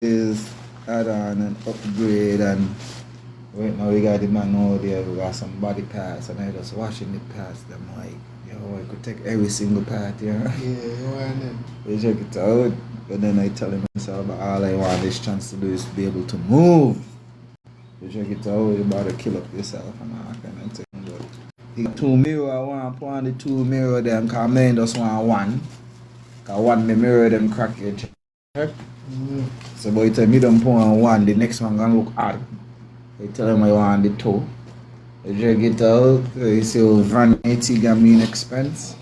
is add on and upgrade and right now we got the man out there, we got some body parts and I just watching the parts them like yo I could take every single part here. Yeah, you want them. We check it out. But then I tell myself but all I want this chance to do is to be able to move. You check it out, you about to kill up yourself and all kind of thing. But the two mirror I want to put on the two mirror them cause I just want one. Cause one me mirror them crack your check. So by the time you don't put on one, the next one gonna look odd. You tell them I want the two. You drag it out, you see how vanity can mean expense.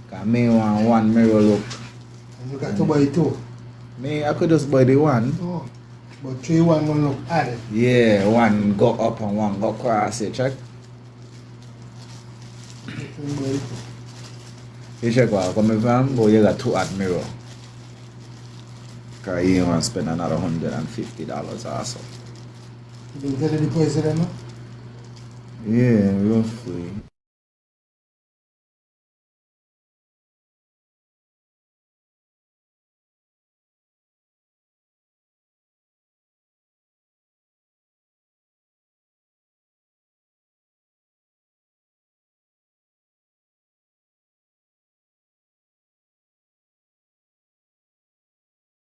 Cause me want one mirror look. And you got to buy two. Me I could just buy the one. Oh. But three one gonna look odd. Yeah, one go up and one go across, you check. You check what coming from, but you got two odd mirror. Cause you want to spend another $150 also. You didn't tell you the price of them, no? Yeah, roughly.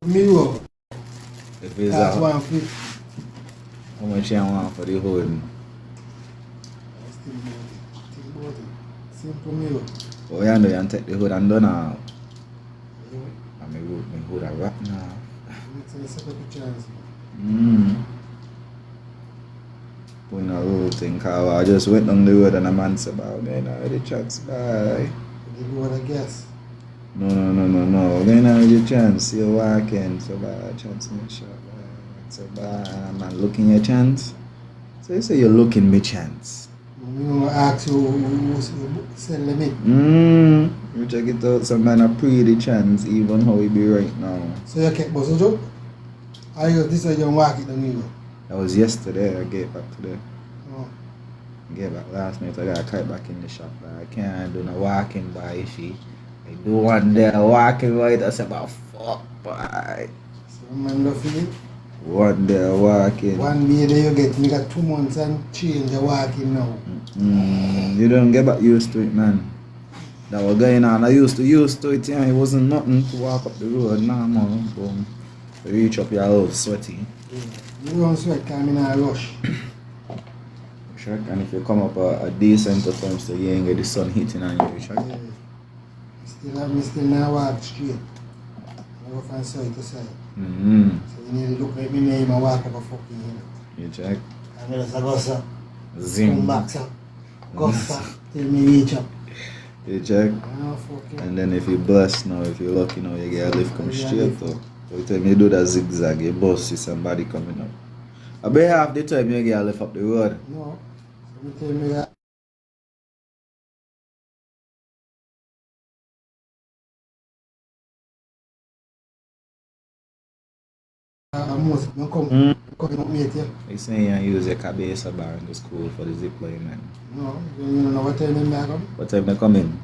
Mirror. If it's That's out, 150. how much you want for the whole? Think about it. Simple mirror. Oh, you know you take the hood and done now. Yeah. And my hood a wrap now. You set up a chance. Putting a whole thing, cause I just went on the road and a man said, "Bow, man, I had a chance, bye." You go with a guess. No. Then I had a chance, you're walking, so bye, chance me shot, bye. So bye, and I'm not looking your chance. So you say you're looking me chance. I'm going to ask you who sell the meat. You check it out, some man a pre the chance, even how we be right now. So you kept boss joke? This is your walk it down here. That was yesterday, I get back today. Oh. I get back last night, I got kite back in the shop. But I can't do no walking by she. I do one day walking by, that's about fuck by. So man love you. One day walking. One day there you get me got 2 months and change the walking now. You don't get back used to it, man. That was going on. I used to it, yeah. It wasn't nothing to walk up the road. Nah, man. Boom. You reach up your house sweaty. Yeah. You don't sweat because I'm in a rush. Sure. And if you come up a decent time, so you ain't get the sun hitting on you, sure. Yeah. Still now walk straight. I go from side to side. So you need to look like me name and walk up a fucking hill. You check. And then I go sir. Zing. Come back sir. Go sir. Till me reach up. You check. Ah, fucking. And then if you're blessed now, if you're lucky now, you get a lift come straight up. Every time you do that zigzag, you boss see somebody coming up. About half the time you get a lift up the road. No. So me tell me that. Most don't come up meet you. You saying you use your cabeza bar in the school for the zip line, man. No, you don't know what time they come. What time they come in?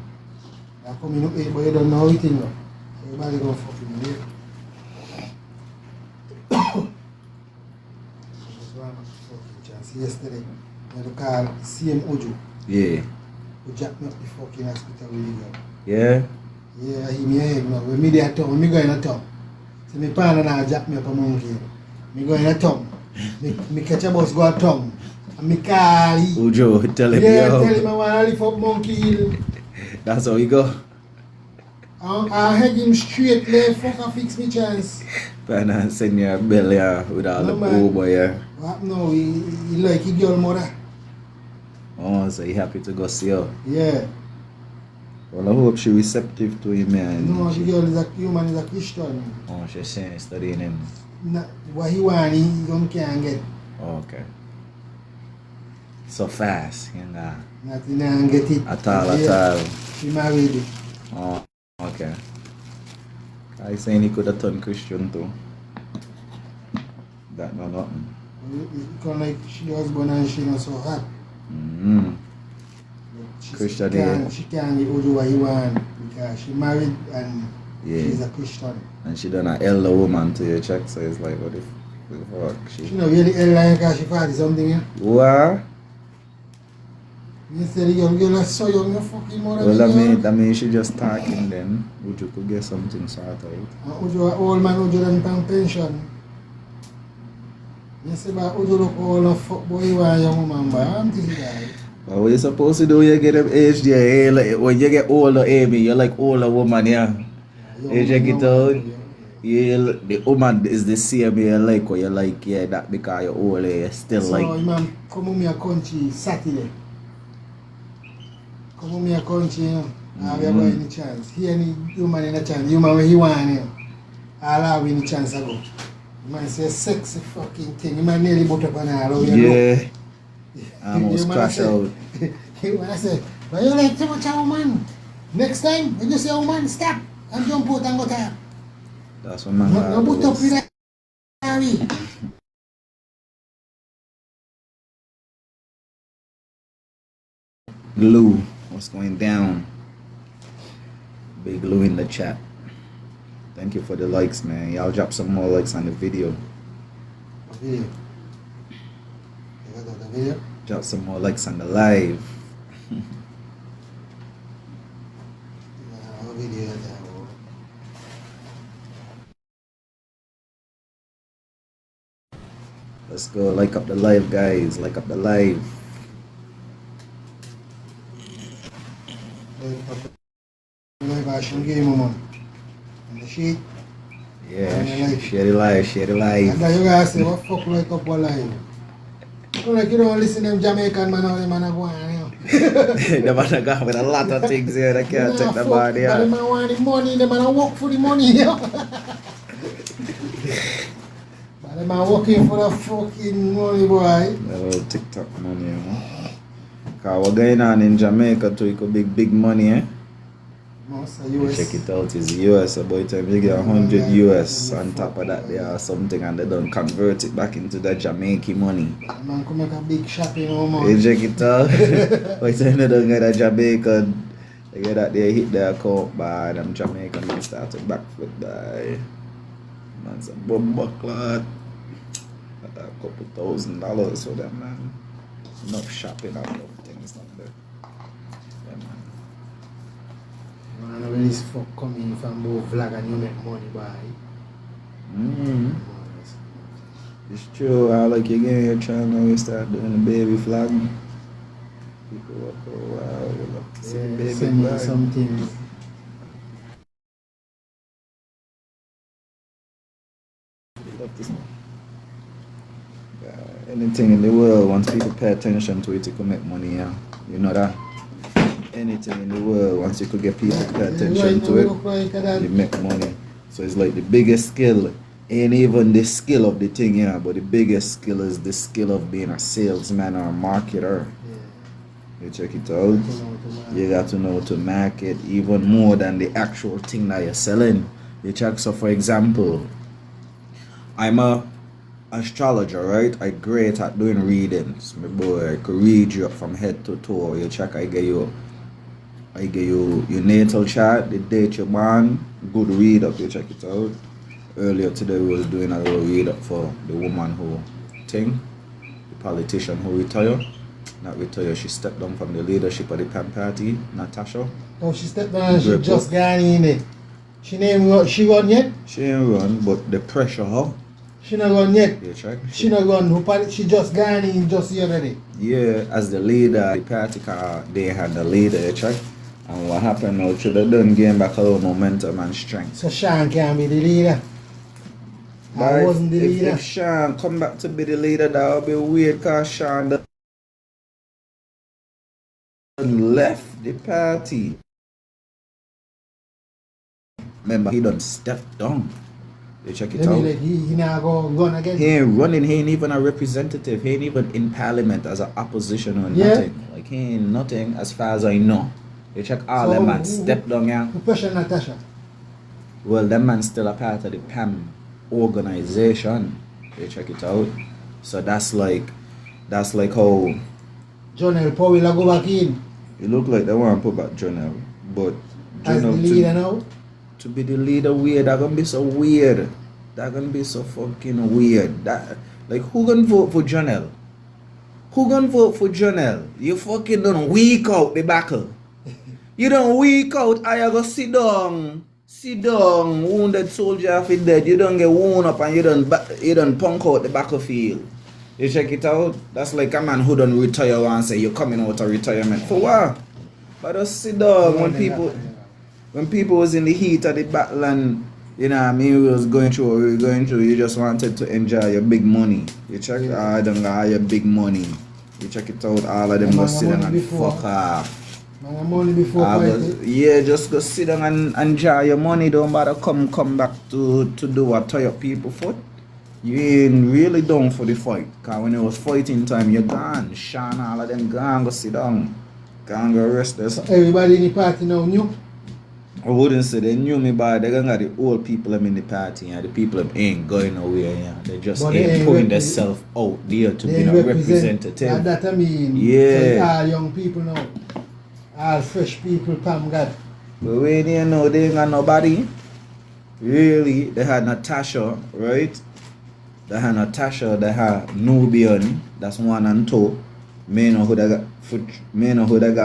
They come in up 8, but you don't know anything now. Everybody gonna fucking wait. Just one fucking chance. Yesterday, I had to call same Ojo Yeah. who jacked me up the fucking hospital with you. Yeah? Yeah, he me head now. When me there at town, me going to town. So my partner now jack me up a monkey. Me going to town. Me catch a bus go to town. And me call he. Ujo, tell him, Yeah, yo. tell him I want to lift up Monkey Hill. That's how we go. I head him straight left, fuck and fix me chance. And send your belly with all No, the man. boy here. What now? He like his girl mother. Oh, so he happy to go see her. Yeah. Well, I hope she receptive to him, man. No, the girl is a human, is a Christian. Oh, she's saying studying him. What he want, he can't get. Oh, okay. So fast, you know. Nothing and get it. At all. She married. Oh, okay. I saying he could have turned Christian too. That no nothing. It kind like she husband and she not so hot. Christian, She can't get Ojo what he want because she married and Yeah. She's a Christian. And she done an elder woman to your check, so it's like, what the fuck? She not really elder because she 40 something, yeah? What? You said the young girl is so young, you fucking mother. Well, that means she just talking then. Would you could get something sorted out? Uju old man, Uju them paying pension. You say, but Uju look old and fuck boy, you are a young woman, but I'm thinking that. But what you supposed to do when you get them age there? Like, when you get older, Amy, you're like older woman, yeah. You check it out. Yeah, the woman is the same you like, or you like, yeah, that because you're older, you still so, like. So, man, come home your country Saturday. Come home your country, you know. Have you got any chance? He any human in a chance. Human where he want, you know. I'll have any chance to go. The man say sexy fucking thing. The man nearly put up on all. Yeah. I almost crash out. He want to say, but you like too much a woman. Next time, when you say woman, stop and jump out and go tap. That's what man No put up with that. Sorry. Glue, what's going down? Big Glue in the chat. Thank you for the likes, man. Y'all drop some more likes on the video. Video. You got the video? Drop some more likes on the live. Video. Let's go. Like up the live, guys. Like up the live. The sheet. Yeah, share the live, share the live. And then you guys say, what fuck like up one live? So like you don't listen to them Jamaican man, how them man are going, you know. The man are going with a lot of things here that can't take the body out. The man want the money, the man work for the money, you know. But the man working for the fucking money, boy. The little TikTok money, you know. Because what's going on in Jamaica too, it could be big money, eh? US. Check it out, it's US. About time you get 100 US on top of that, there or something, and they don't convert it back into the Jamaican money. Man could make a big shopping home. You check it out. By the time they don't get a Jamaican, they get that they hit their account by them Jamaican and start to backflip by. Man's a bumper clot. Got a couple $1,000 for them, man. Enough shopping and enough things like that. Yeah, man. Man, when this fuck coming from both vlog and you make money, boy. It's true. I like you get your channel, you start doing the baby flag. People walk for a while, you love to see the baby send me flag. some things. You love this one. Anything in the world, once people pay attention to it, you can make money, yeah. You know that? Anything in the world, once you could get people to pay attention to it, you make money. So it's like the biggest skill ain't even the skill of the thing, yeah, but the biggest skill is the skill of being a salesman or a marketer. You check it out. You got to know to market even more than the actual thing that you're selling. You check, so for example, I'm a astrologer, right? I'm great at doing readings. My boy, I could read you up from head to toe. You check, I get you your natal chart, the date you're born, good read up, you check it out. Earlier today we was doing a little read up for the woman who the politician who retired. Not retired, she stepped down from the leadership of the PAM party, Natasha. Oh, she stepped down and she just gone in it. She run yet? She ain't run, but the pressure, huh? She not run yet. You check? She not run. She just gone in just the other day. Yeah, as the leader, the party, they had the leader, you check? And what happened now, should have done gain back a little momentum and strength. So Sean can't be the leader. I wasn't the leader. If Sean come back to be the leader, that would be weird because Sean left the party. Remember, he done stepped down. You check it out. Like he not go run again. He ain't running, he ain't even a representative, he ain't even in parliament as an opposition or nothing. Like he ain't nothing as far as I know. You check all them man step down here. Who pressure Natasha? Well, them man still a part of the PAM organization. You check it out. So that's like how Jonel Powell go back in. it look like they want to put back Jonel, but As the leader now? to be the leader weird. That gonna be so weird. That gonna be so fucking weird. That like who gonna vote for Janelle? Who gonna vote for Janelle? You fucking don't weak out the battle. You don't weak out. I go sit down. Sit down. Wounded soldier if dead. You don't get wound up and you don't punk out the battlefield. You check it out. That's like a man who don't retire and say you're coming out of retirement. For what? But just sit down when people was in the heat of the battle and you know what I mean, we was going through what we were going through, you just wanted to enjoy your big money. You check all them got your big money. You check it out, all of them go sit down and fuck off. Money before yeah, just go sit down and enjoy your money. Don't bother come back to do what tie up people foot. You ain't really down for the fight. Cause when it was fighting time, you're gone. Sean, all of them gone, go sit down. Gone, go rest this. So everybody in the party now knew? I wouldn't say they knew me, but they're gonna the old people in the party and the people them ain't going nowhere. Yeah, they just ain't putting themselves out there to be a representative. And that I mean, yeah. So all young people now, all fresh people come God. But when you know they ain't got nobody, really, they had Natasha, right? They had Natasha, they had Nubian, that's 1 and 2. Me know who they got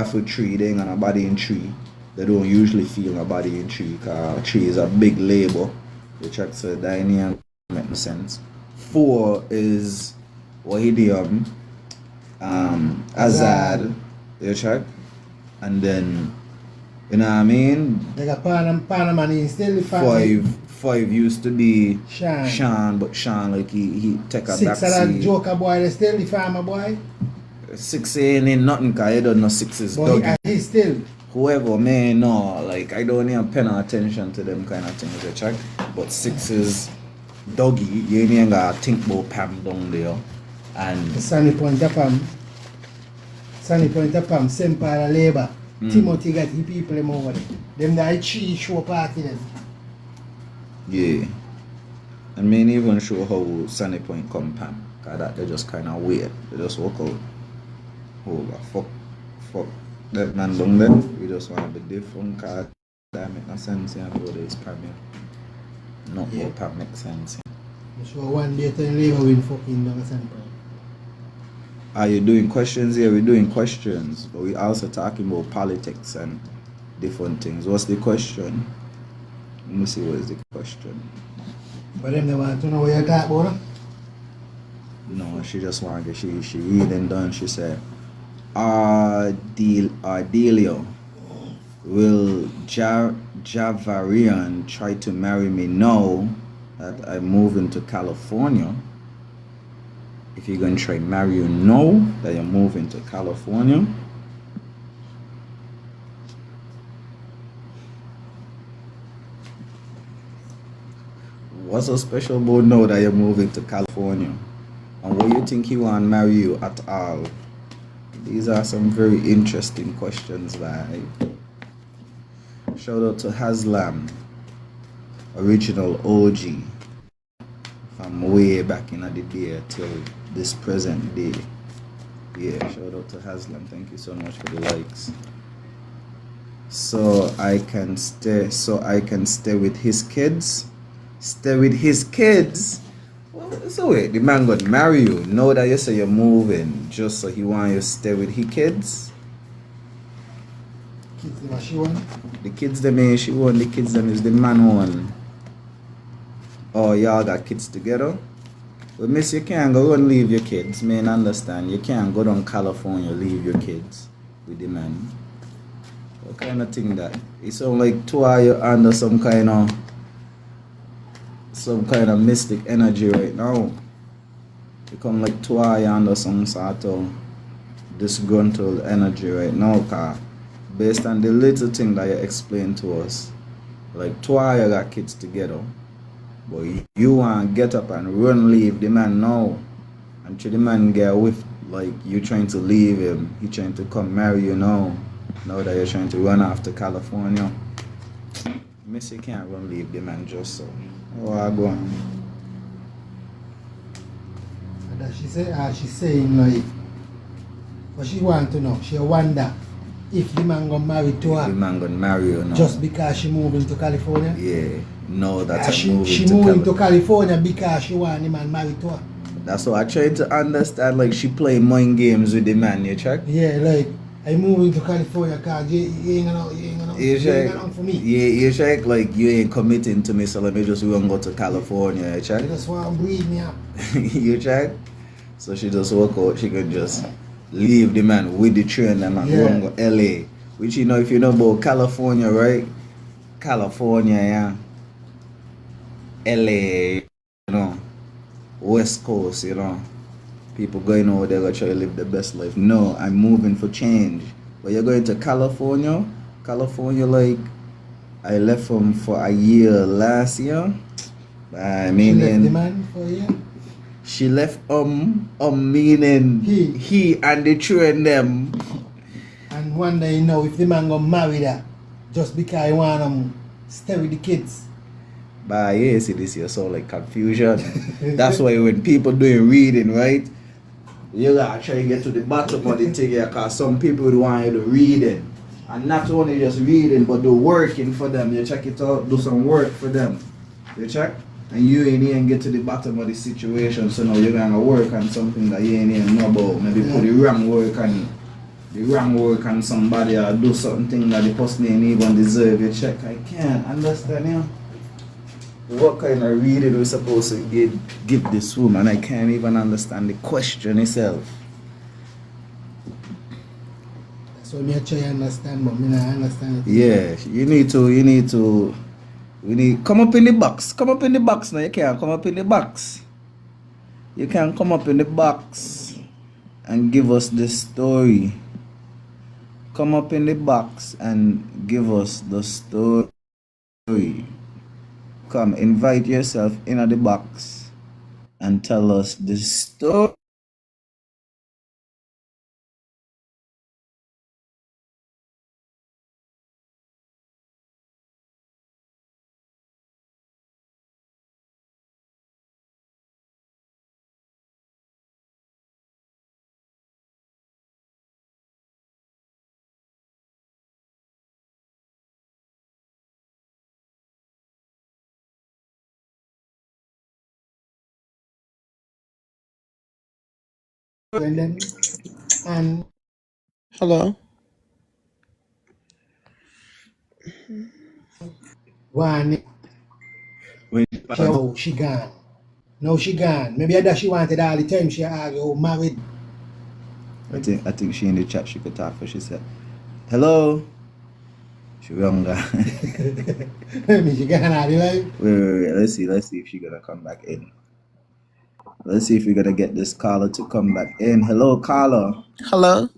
for 3, they ain't got nobody in 3. They don't usually feel nobody in 3 because 3 is a big label. Which actually that ain't make sense. 4 is Wahidium, Azad, you check? And then you know what I mean? They got Panama still the family. 5 used to be Sean, but Sean like he take a 6 back of that seat. Joker boy, they still the farmer boy. 6 ain't nothing cause you don't know 6 is doggy. He still. Whoever may know, like I don't even pay no attention to them kind of things, you check. But 6 is doggy, you ain't even gotta think about Pam down there. And the Sunny Point of Pam, same part of labor. Timothy got the people them over there. Them that 3 show party then. yeah. And me ain't even sure how Sunny Point come Pam. Cause that they just kinda weird. They just walk out. Oh fuck. That man down there, we just want to be different cause that make no sense here about this Pam here. Not what Pam makes sense here. I'm sure one day to labor will fucking down the same point. Are you doing questions here? We're doing questions, but we're also talking about politics and different things. What's the question? Let me see what is the question. But them they want to know what you talk about? No, she just want to get she reading done. She said, Ardelio, will Javarian try to marry me now that I move into California? If you're going to try marry you now that you're moving to California? What's so special about now that you're moving to California? And what you think he want to marry you at all? These are some very interesting questions, like. Shout out to Haslam, original OG, from way back in the day till this present day. Yeah, shout out to Haslam. Thank you so much for the likes. So I can stay with his kids. Stay with his kids. Well, so wait, the man got marry you. Know that you say you're moving just so he want you to stay with his kids. Kids them she want? The kids them ain't she want. The kids them is the man one. Oh, y'all got kids together? Well, miss, you can't go and leave your kids. Man, understand. You can't go down California, leave your kids with the man. What kind of thing that? It sound like two of you under some kind of mystic energy right now. You come like two of you under some sort of disgruntled energy right now, cause based on the little thing that you explained to us, like two of you got kids together. But you want to get up and run leave the man now. Until the man get with, like you trying to leave him, he trying to come marry you now. Now that you're trying to run after California. Miss, you can't run leave the man just so. Oh, I go on. And that she's saying like, what she want to know, she wonder if the man got married to The her man gonna marry you now. just because she moving to California. Yeah, no, that's a She moving to moving to California because she want the man married to her. That's what I trying to understand. Like she playing mind games with the man, you check? Yeah, like I moving to California because you ain't gonna for me. Yeah, you check like you ain't committing to me, so let me just run go to California, you check? You just want to breathe me up. You check? So she just walk out, she could just leave the man with the train and run go LA. Which you know, if you know about California, right? California, yeah. LA, you know. West Coast, you know. People going over there to try to live the best life. No, I'm moving for change. But you're going to California? California, like, I left him for a year last year. I mean, she left the man for a year? She left meaning he and the two and them. And one day, you know, if the man gonna marry her, just because he want to stay with the kids. But yeah, see this here, so like confusion. That's why when people doing reading, right? You gotta try to get to the bottom of the thing here, cause some people would want you to read it. And not only just reading, but do working for them. You check it out, do some work for them. You check? And you ain't even get to the bottom of the situation, so now you're gonna work on something that you ain't even know about. Maybe put the wrong work on somebody or do something that the person ain't even deserve. You check? I can't understand you. What kind of reading we supposed to give this woman? I can't even understand the question itself. So me try to understand, but me not understand it. Yeah, you need to. We need come up in the box. Come up in the box now. You can't come up in the box. You can come up in the box and give us the story. Come up in the box and give us the story. Come, invite yourself into the box and tell us the story. And Hello. one, she gone. Now she gone. Maybe that she wanted all the time she argue married. I think she in the chat she could talk for she said, hello. She wrong guy. Maybe she gone all the way. Wait. Let's see if she gonna come back in. Let's see if we're gonna get this caller to come back in. Hello, caller. Hello.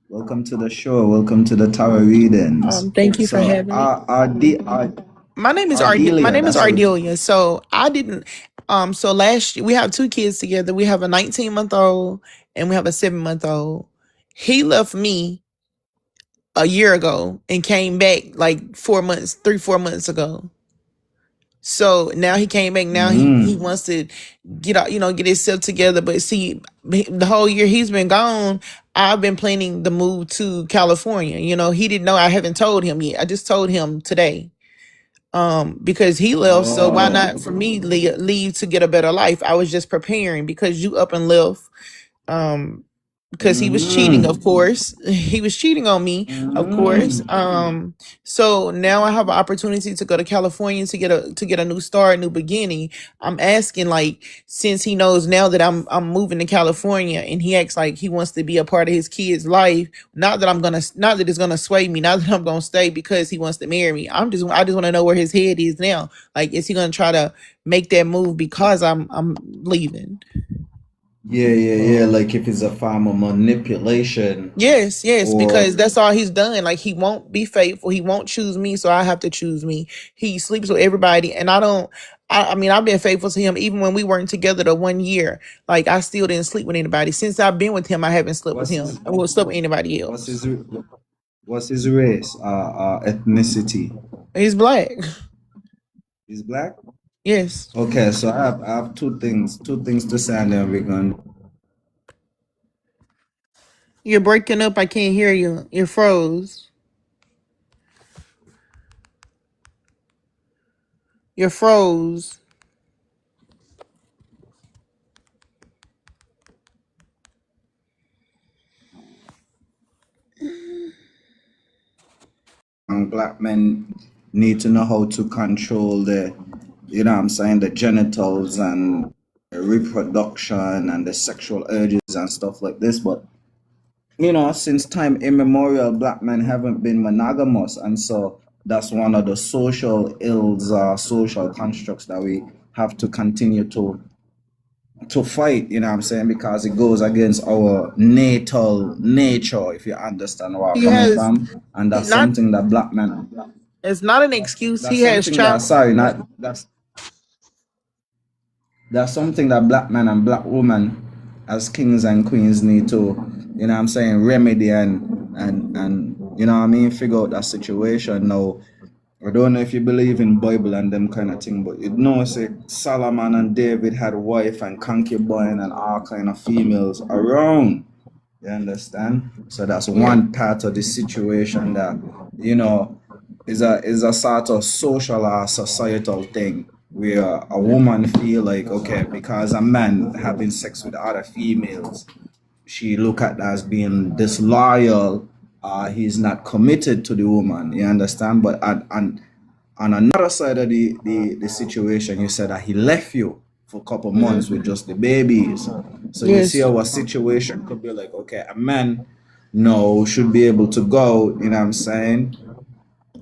Welcome to the show. Welcome to the Tower Readings. Thank you for So, having me. My name is Ardelia, My name is that's what Ardelia. So I didn't. So last year we have two kids together. We have a 19-month-old and we have a 7-month-old. He left me a year ago and came back like 4 months, 4 months ago. So now he came back. Now he wants to get out, get himself together. But see, the whole year he's been gone, I've been planning the move to California. He didn't know. I haven't told him yet. I just told him today. Because he left. So why not for me leave to get a better life? I was just preparing because you up and left. Because he was cheating, of course. He was cheating on me, of course. So now I have an opportunity to go to California to get a new start, a new beginning. I'm asking, like, since he knows now that I'm moving to California, and he acts like he wants to be a part of his kid's life. Not that it's gonna sway me, not that I'm gonna stay because he wants to marry me. I just want to know where his head is now. Like, is he gonna try to make that move because I'm leaving? Yeah. Like if it's a form of manipulation. Yes, Or because that's all he's done. Like, he won't be faithful. He won't choose me, so I have to choose me. He sleeps with everybody, and I don't. I mean, I've been faithful to him even when we weren't together the 1 year. Like, I still didn't sleep with anybody. Since I've been with him, I haven't slept with what's him. his I won't sleep with anybody what's else. his race? Ethnicity. He's black. He's black? Yes. Okay, so I have two things to say and then we're going. You're breaking up. I can't hear you. You're froze. You're froze. And black men need to know how to control the, you know what I'm saying, the genitals and the reproduction and the sexual urges and stuff like this. But, you know, since time immemorial, black men haven't been monogamous. And so that's one of the social ills, social constructs that we have to continue to fight, you know what I'm saying, because it goes against our natal nature, if you understand where I'm He coming has from. And that's not. something that black men, It's not an excuse. that's He has something that, child. sorry, not, that's something that black men and black women as kings and queens need to, you know what I'm saying, remedy and you know what I mean, figure out that situation. Now, I don't know if you believe in Bible and them kind of thing, but you know, say Solomon and David had wife and concubine and all kind of females around. You understand? So that's Yeah. one part of the situation that, you know, is a sort of social or societal thing where a woman feel like, okay, because a man having sex with other females, she look at as being disloyal. He's not committed to the woman. You understand? But on another side of the situation, you said that he left you for a couple months with Mm-hmm. just the babies. So you see Yes. how a situation could be like, okay, a man no should be able to go, you know what I'm saying,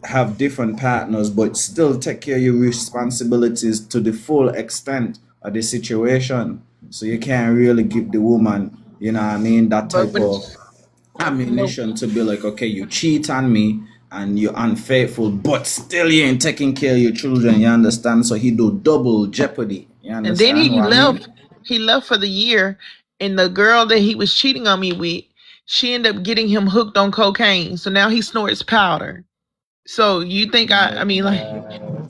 have different partners, but still take care of your responsibilities to the full extent of the situation. So you can't really give the woman, you know what I mean, that But type when, of but ammunition to be like, okay, you cheat on me and you're unfaithful, but still you ain't taking care of your children, you understand? So he do double jeopardy. You and then understand he what I mean? left. He left for the year, and the girl that he was cheating on me with, she ended up getting him hooked on cocaine. So now he snorts powder. So you think I Right, mean like right.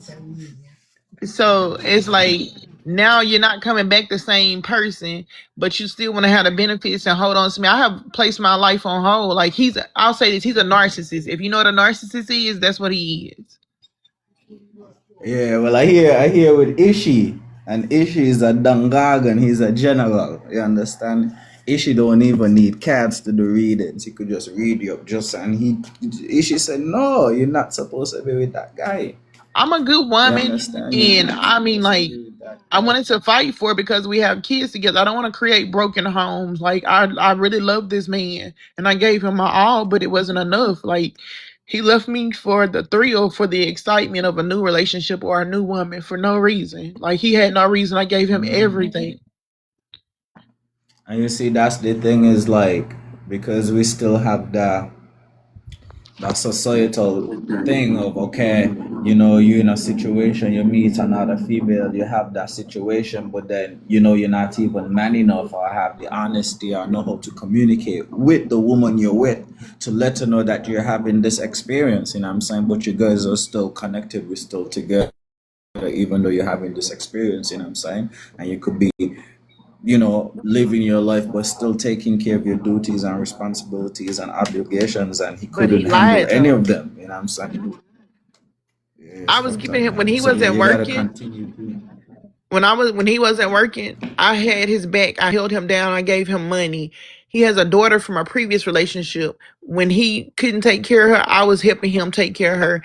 so it's like now you're not coming back the same person, but you still want to have the benefits and hold on to me. I have placed my life on hold. Like I'll say this, he's a narcissist. If you know what a narcissist is, that's what he is. Yeah, well, I hear with Ishi, and Ishi is a Dangagan. He's a general. You understand? Ishi don't even need cards to do readings. He could just read you up just and he. Ishi said, "No, you're not supposed to be with that guy." I'm a good You woman, understand? You're and not I mean, supposed to like, be with that I guy. wanted to fight for it because we have kids together. I don't want to create broken homes. Like, I really love this man, and I gave him my all, but it wasn't enough. Like, he left me for the thrill, for the excitement of a new relationship or a new woman for no reason. Like, he had no reason. I gave him everything. And you see, that's the thing is like because we still have that societal thing of okay, you know, you're in a situation, you meet another female, you have that situation, but then you know you're not even man enough or have the honesty or know how to communicate with the woman you're with to let her know that you're having this experience, you know what I'm saying? But you guys are still connected, we're still together, even though you're having this experience, you know what I'm saying? And you could be, you know, living your life but still taking care of your duties and responsibilities and obligations, and he But he couldn't handle lied, any though. of them, you know what I'm saying? Yeah, I it's was fucked giving up, him when man. he So yeah, wasn't you gotta working. continue doing. When he wasn't working, I had his back. I held him down. I gave him money. He has a daughter from a previous relationship. When he couldn't take care of her, I was helping him take care of her.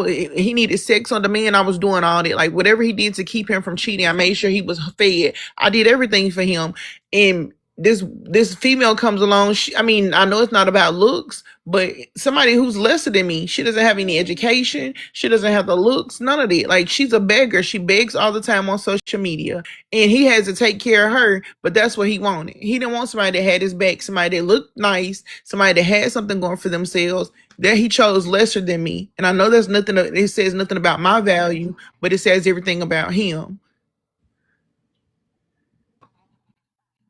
He needed sex on demand. I was doing all that. Like whatever he did to keep him from cheating, I made sure he was fed. I did everything for him. And this female comes along. I mean, I know it's not about looks, but somebody who's lesser than me. She doesn't have any education. She doesn't have the looks. None of it. Like she's a beggar. She begs all the time on social media, and he has to take care of her. But that's what he wanted. He didn't want somebody that had his back. Somebody that looked nice. Somebody that had something going for themselves. That he chose lesser than me. And I know there's nothing. It says nothing about my value, but it says everything about him.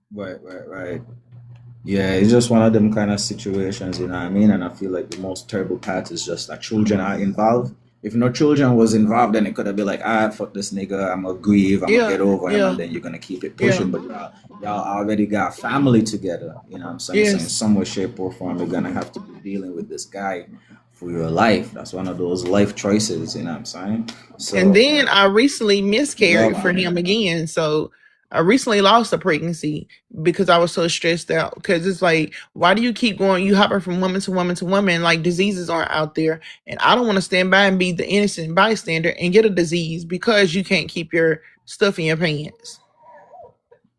Right. Yeah, it's just one of them kind of situations, you know what I mean? And I feel like the most terrible part is just that children are involved. If no children was involved, then it could have been like, ah, fuck this nigga, I'm gonna grieve, I'm gonna Yeah, get over him, and yeah, then you're gonna keep it yeah. pushing. But y'all already got family together, you know what I'm saying? So in Yes. some way, shape, or form, you're gonna have to be dealing with this guy for your life. That's one of those life choices, you know what I'm saying? And So then I recently miscarried for y'all, him again. So I recently lost a pregnancy because I was so stressed out. Because it's like, why do you keep going? You hopping from woman to woman to woman, like diseases aren't out there. And I don't want to stand by and be the innocent bystander and get a disease because you can't keep your stuff in your pants.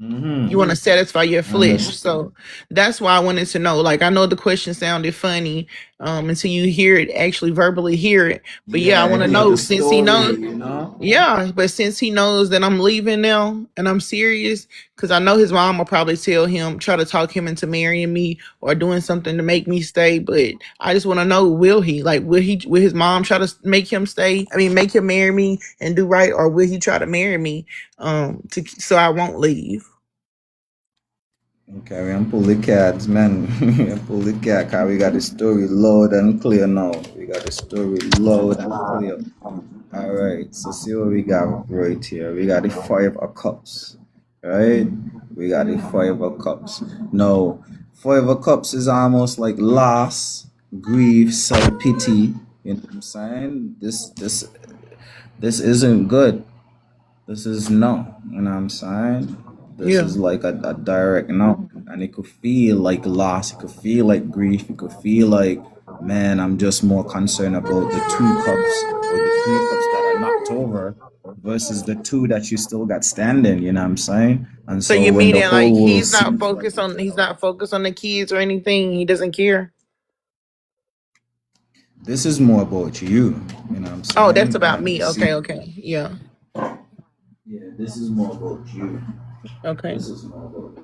You want to mm-hmm. satisfy your flesh. Understand. So that's why I wanted to know. Like, I know the question sounded funny until you hear it, actually verbally hear it. But yeah, I Yeah, want to hear know the since he story, knows. you know? Yeah, but since he knows that I'm leaving now and I'm serious, because I know his mom will probably tell him, try to talk him into marrying me or doing something to make me stay. But I just want to know, will he? Like, will his mom try to make him stay? I mean, make him marry me and do right, or will he try to marry me to so I won't leave? Okay, we can pull the cards, man. We can pull the card, cause we got the story loud and clear now. We got the story loud and clear. All right, so see what we got right here. We got the Five of Cups, right? We got the Five of Cups. No, Five of Cups is almost like loss, grief, self pity. You know what I'm saying? This isn't good. This is no. You know what I'm saying? This Yeah. is like a direct no. And it could feel like loss. It could feel like grief. It could feel like, man, I'm just more concerned about the two cups or the three cups that are knocked over versus the two that you still got standing. You know what I'm saying? And So so you when the meaning like whole world seems like he's not focused on the kids or anything. He doesn't care. this is more about you. You know what I'm Oh, that's saying? about Like, me. see, Okay, okay. Yeah. yeah, this is more about you. Okay. This is more about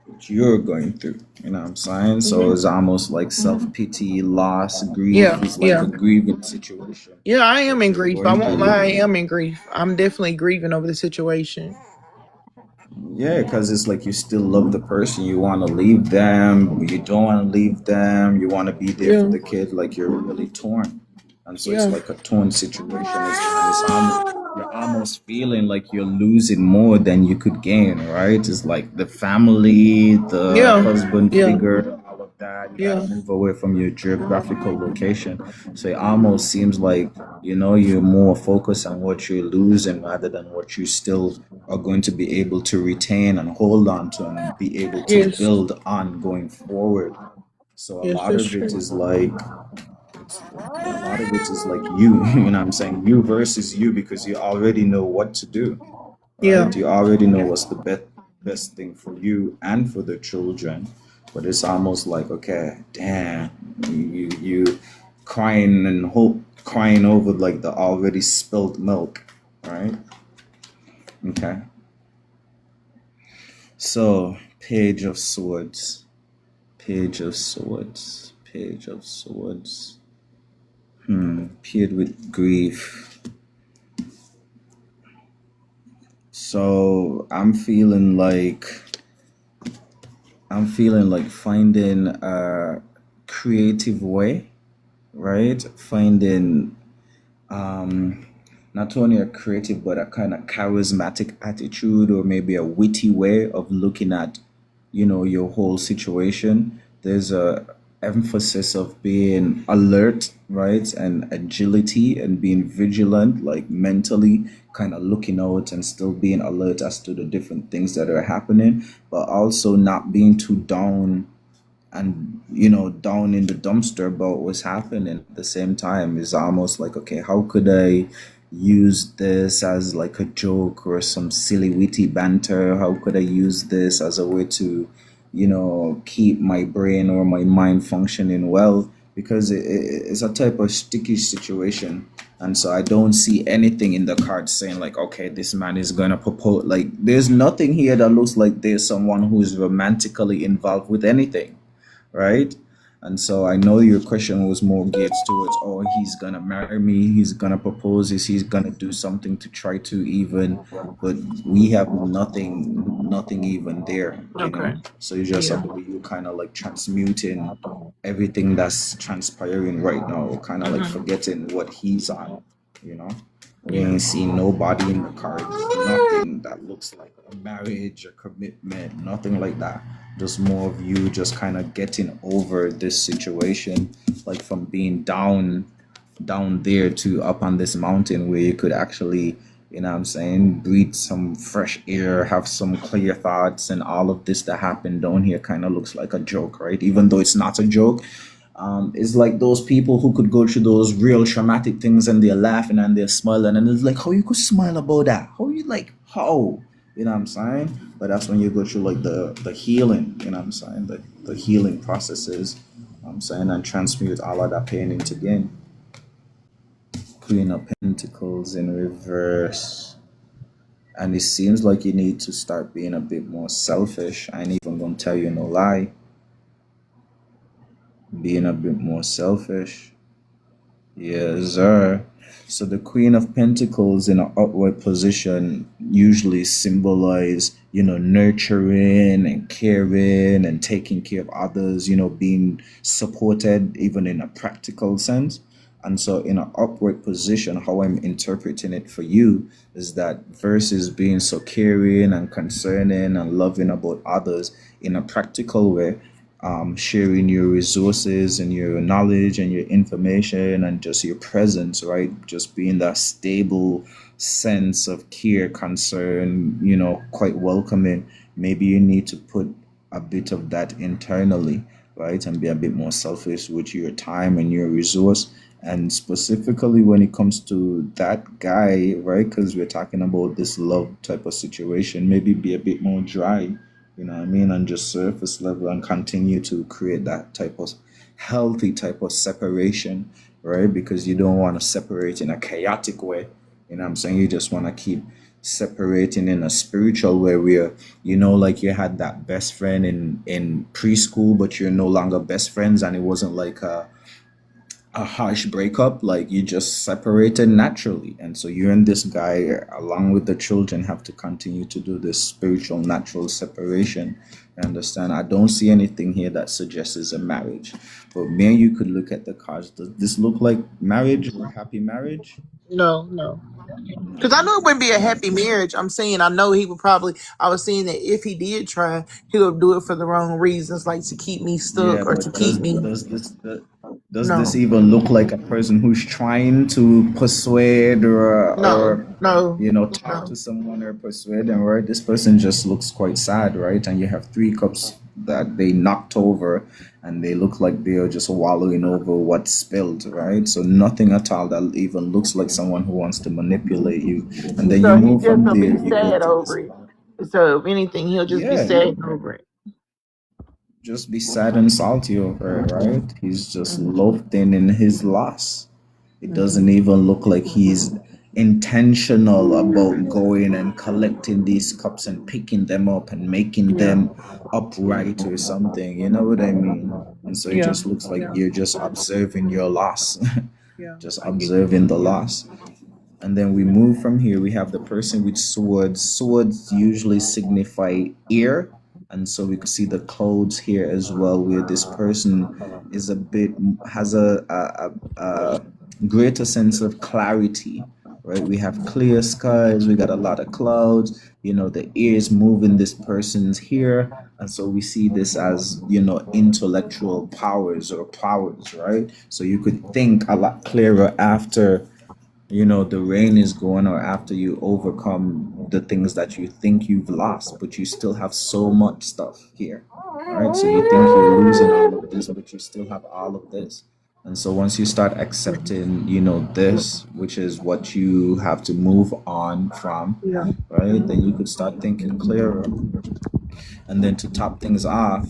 what you're going through. You know what I'm saying? So Hmm. it's almost like self pity, loss, grief. Yeah, It's like yeah. a grieving situation Yeah, I am that in you're grief. I going won't lie, I through. am in grief. I'm definitely grieving over the situation. Yeah, because it's like you still love the person. You want to leave them, but you don't want to leave them. You want to be there for Yeah, the kid. Like you're really torn, and so it's yeah. like a torn situation. It's almost you're almost feeling like you're losing more than you could gain. Right? It's like the family, the Yeah. husband Yeah. figure, all of that. You gotta Yeah. move away from your geographical location. So it almost seems like you're more focused on what you're losing rather than what you still are going to be able to retain and hold on to and be able to Yes. build on going forward. So a Yes, lot that's of it true. is like a lot of it is like you, you know what I'm saying? You versus you because you already know what to do, Yeah. right? You already know what's the best thing for you and for the children. But it's almost like, okay, damn, you crying and hope crying over like the already spilled milk, right? Okay. So, Page of Swords. Page of Swords. Page of Swords. Paired with grief. So I'm feeling like finding a creative way, right? Finding um not only a creative but a kind of charismatic attitude or maybe a witty way of looking at your whole situation. There's a emphasis of being alert, right, and agility and being vigilant, like mentally kind of looking out and still being alert as to the different things that are happening, but also not being too down and down in the dumpster about what's happening at the same time. Is almost like, okay, how could I use this as like a joke or some silly witty banter? How could I use this as a way to keep my brain or my mind functioning well? Because it's a type of sticky situation, and so I don't see anything in the cards saying like, okay, this man is gonna propose. Like, there's nothing here that looks like there's someone who's romantically involved with anything, right? And so I know your question was more geared towards, oh, he's gonna marry me, he's gonna propose this, he's gonna do something to try to even, but we have nothing even there. Okay. So it's just Yeah. about you kind of like transmuting everything that's transpiring right now, kind of like Hmm. forgetting what he's on. you know. We ain't seen nobody in the cards, nothing that looks like a marriage or commitment, nothing like that. Just more of you just kind of getting over this situation, like from being down there to up on this mountain where you could actually, you know what I'm saying, breathe some fresh air, have some clear thoughts, and all of this that happened down here kind of looks like a joke, right? Even though it's not a joke, it's like those people who could go through those real traumatic things and they're laughing and they're smiling, and it's like, how you could smile about that? How you like, how? You know what I'm saying? But that's when you go through like the healing, you know what I'm saying? The healing processes, I'm saying, and transmute all of that pain into gain. Queen of Pentacles in reverse. And it seems like you need to start being a bit more selfish. I ain't even gonna tell you no lie. Being a bit more selfish. Yes, sir. So the Queen of Pentacles in an upward position usually symbolize, nurturing and caring and taking care of others, being supported even in a practical sense. And so in an upward position, how I'm interpreting it for you is that versus being so caring and concerning and loving about others in a practical way, sharing your resources and your knowledge and your information and just your presence, right? Just being that stable sense of care, concern, quite welcoming. Maybe you need to put a bit of that internally, right? And be a bit more selfish with your time and your resource. And specifically when it comes to that guy, right? Because we're talking about this love type of situation, maybe be a bit more dry, you know what I mean, and just surface level and continue to create that type of healthy type of separation, right? Because you don't want to separate in a chaotic way, you know what I'm saying? You just want to keep separating in a spiritual way where, like you had that best friend in preschool, but you're no longer best friends, and it wasn't like a harsh breakup, like you just separated naturally. And so you and this guy along with the children have to continue to do this spiritual natural separation. You understand? I don't see anything here that suggests a marriage, but me and you could look at the cards. Does this look like marriage or happy marriage? No, no. Because I No. know it wouldn't be a Right. happy marriage. I'm saying I know he would probably. I was saying that if he did try, he would do it for the wrong reasons, like to keep me Yeah, stuck or to but keep me. does this No, even look like a person who's trying to persuade no, or no, talk no. to someone or persuade them, right? This person just looks quite sad, right? And you have three cups that they knocked over, and they look like they're just wallowing over what's spilled, right? So nothing at all that even looks like someone who wants to manipulate you. And then you So he move just from gonna there, be you go sad to this over it. card. So if anything, he'll just be Yeah, sad over it. just be sad and salty over it, right? He's just Hmm. loafed in his loss. It doesn't Hmm. even look like he's intentional about going and collecting these cups and picking them up and making Yeah, them upright or something. You know what I mean? And so it yeah, just looks like yeah, you're just observing your loss, yeah. just I get you. observing the loss. And then we move from here. We have the person with swords. Swords usually signify ear. And so we could see the clouds here as well, where this person is a bit, has a greater sense of clarity, right? We have clear skies, we got a lot of clouds, the ears moving this person's here. And so we see this as, intellectual powers or powers, right? So you could think a lot clearer after the rain is gone or after you overcome the things that you think you've lost, but you still have so much stuff here, right? So you think you're losing all of this, but you still have all of this. And so once you start accepting, this, which is what you have to move on from, Yeah. right, then you could start thinking clearer. And then to top things off,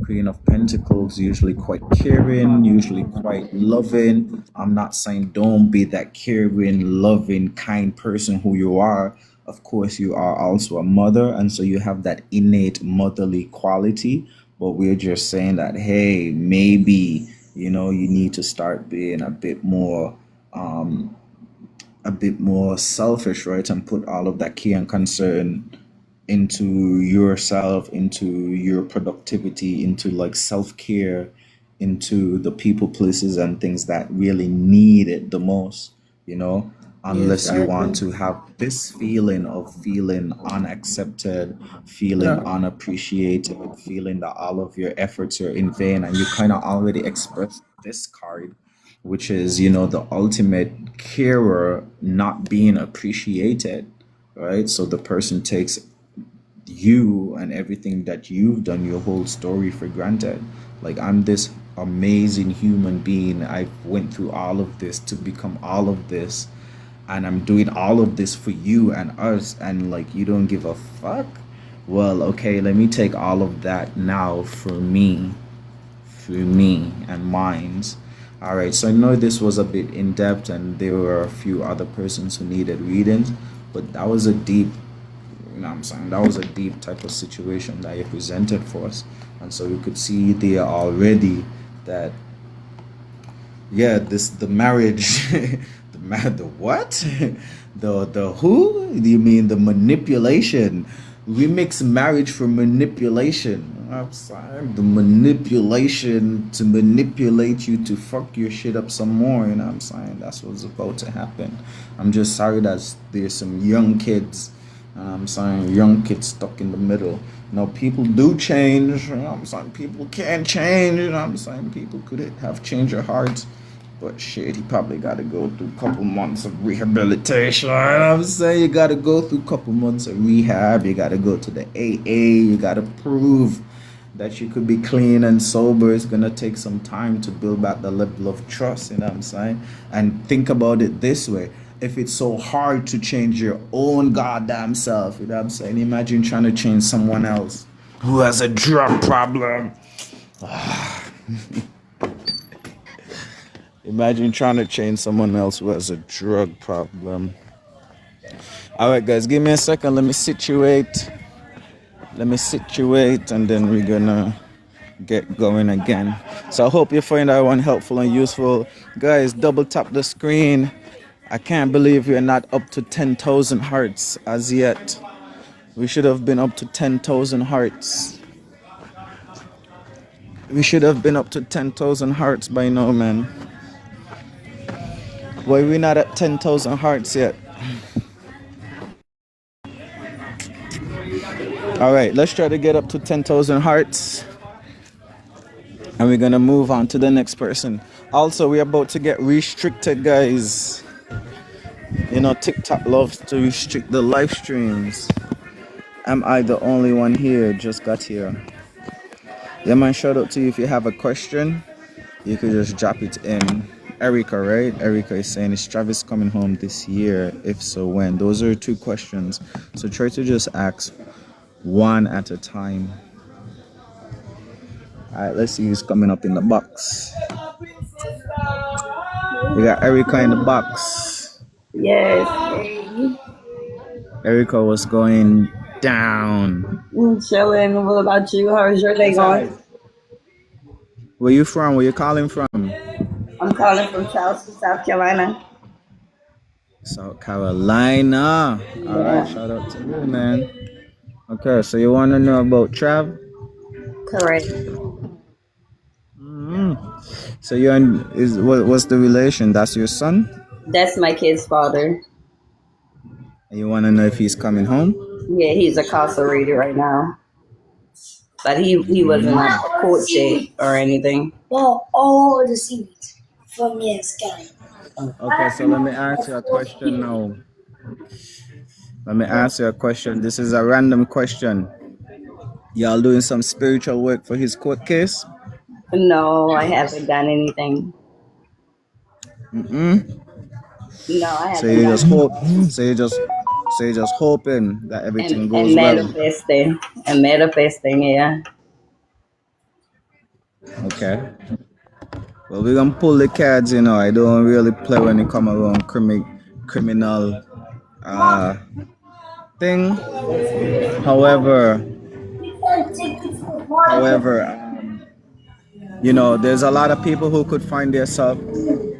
Queen of Pentacles, usually quite caring, usually quite loving. I'm not saying don't be that caring, loving, kind person who you are. Of course, you are also a mother, and so you have that innate motherly quality. But we're just saying that, hey, maybe, you need to start being a bit more selfish, right? And put all of that care and concern into yourself, into your productivity, into like self care, into the people, places, and things that really need it the most, you know. Yes, unless I you want agree. to have this feeling of feeling unaccepted, feeling Yeah. unappreciated, feeling that all of your efforts are in vain, and you kind of already expressed this card, which is, the ultimate carer not being appreciated, right? So the person takes you and everything that you've done, your whole story, for granted. Like, I'm this amazing human being. I went through all of this to become all of this, and I'm doing all of this for you and us, and like, you don't give a fuck. Well, okay, let me take all of that now for me and mine's. All right, so I know this was a bit in depth, and there were a few other persons who needed readings, but that was a deep, what I'm saying, that was a deep type of situation that you presented for us. And so we could see there already that, yeah, this the marriage, the what, the who, you mean the manipulation? We mix marriage for manipulation. I'm sorry, the manipulation to manipulate you to fuck your shit up some more. You know what I'm saying? That's what's about to happen. I'm just sorry that there's some young kids. I'm saying, young kids stuck in the middle. People do change. I'm saying, people can change. I'm saying, people could have changed their hearts. But shit, he probably got to go through a couple months of rehabilitation. I'm saying, you got to go through a couple months of rehab. You got to go to the AA. You got to prove that you could be clean and sober. It's going to take some time to build back the level of trust. You know what I'm saying? And think about it this way. If it's so hard to change your own goddamn self, you know what I'm saying? Imagine trying to change someone else who has a drug problem. Imagine trying to change someone else who has a drug problem. All right, guys, give me a second. Let me situate, and then we're gonna get going again. So I hope you find that one helpful and useful. Guys, double tap the screen. I can't believe we're not up to 10,000 hearts as yet. We should have been up to 10,000 hearts. We should have been up to 10,000 hearts by now, man. Why we not at 10,000 hearts yet? All right, let's try to get up to 10,000 hearts. And we're gonna move on to the next person. Also, we're about to get restricted, guys. TikTok loves to restrict the live streams. Am I the only one here? Just got here. Yeah, man, shout out to you. If you have a question, you could just drop it in. Erica, right? Erica is saying, is Travis coming home this year? If so, when? Those are 2 questions. So try to just ask one at a time. Alright, let's see who's coming up in the box. We got Erica in the box. Yes. Hey. Erica was going down. Chilling. What about you? How's your day going? Where you from? Where you calling from? I'm calling from Charleston, South Carolina. South Carolina. All right, Yeah. shout out to you, man. Okay, so you want to know about Trav? Correct. So what's the relation? That's your son? That's my kid's father. And you want to know if he's coming home? Yeah, he's incarcerated right now. But he wasn't on a court date or anything. No, all the series from Sky. Okay, so let me ask you a question now. This is a random question. Y'all doing some spiritual work for his court case? No, I haven't done anything. No, I So haven't you done just hope. So you just hoping that everything and goes well. manifesting, yeah. Okay. Well, we're gonna pull the cards. I don't really play when it come around criminal thing. However, there's a lot of people who could find themselves